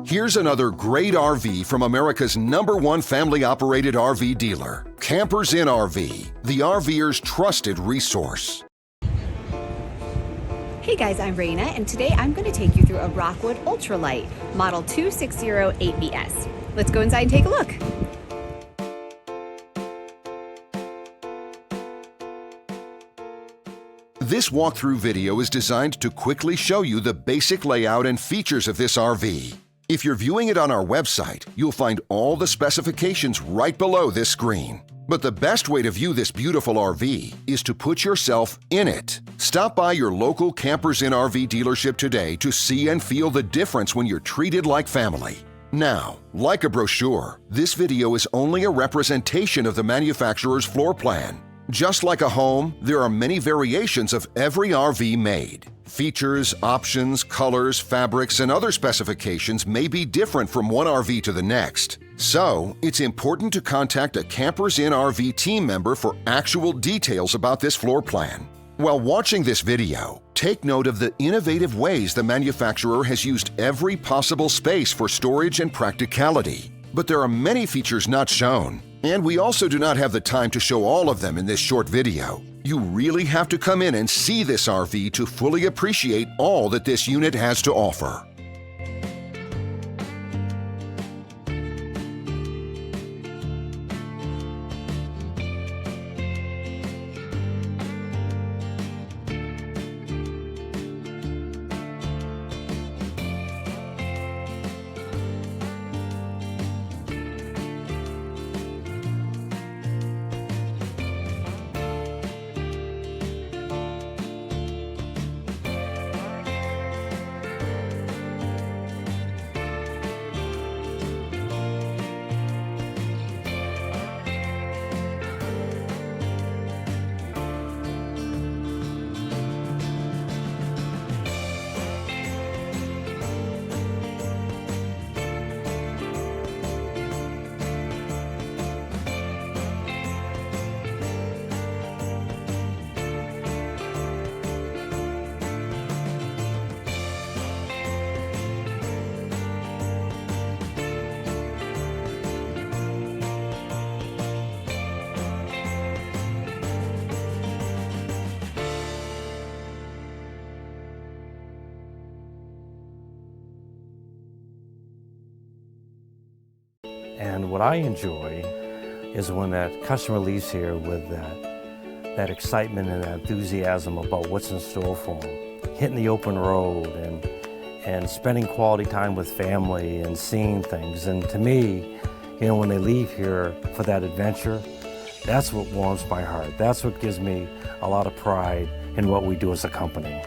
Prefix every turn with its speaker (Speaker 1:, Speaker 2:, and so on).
Speaker 1: Here's another great RV from America's #1 family-operated RV dealer, Campers Inn RV, the RVer's trusted resource.
Speaker 2: Hey guys, I'm Raina, and today I'm going to take you through a Rockwood Ultralight, model 2608BS. Let's go inside and take a look.
Speaker 1: This walkthrough video is designed to quickly show you the basic layout and features of this RV. If you're viewing it on our website, you'll find all the specifications right below this screen. But the best way to view this beautiful RV is to put yourself in it. Stop by your local Campers Inn RV dealership today to see and feel the difference when you're treated like family. Now, like a brochure, this video is only a representation of the manufacturer's floor plan. Just like a home, there are many variations of every RV made. Features, options, colors, fabrics, and other specifications may be different from one RV to the next. So, it's important to contact a Campers Inn RV team member for actual details about this floor plan. While watching this video, take note of the innovative ways the manufacturer has used every possible space for storage and practicality. But there are many features not shown, and we also do not have the time to show all of them in this short video. You really have to come in and see this RV to fully appreciate all that this unit has to offer.
Speaker 3: And what I enjoy is when that customer leaves here with that excitement and that enthusiasm about what's in store for them. Hitting the open road and spending quality time with family and seeing things. And to me, you know, when they leave here for that adventure, that's what warms my heart. That's what gives me a lot of pride in what we do as a company.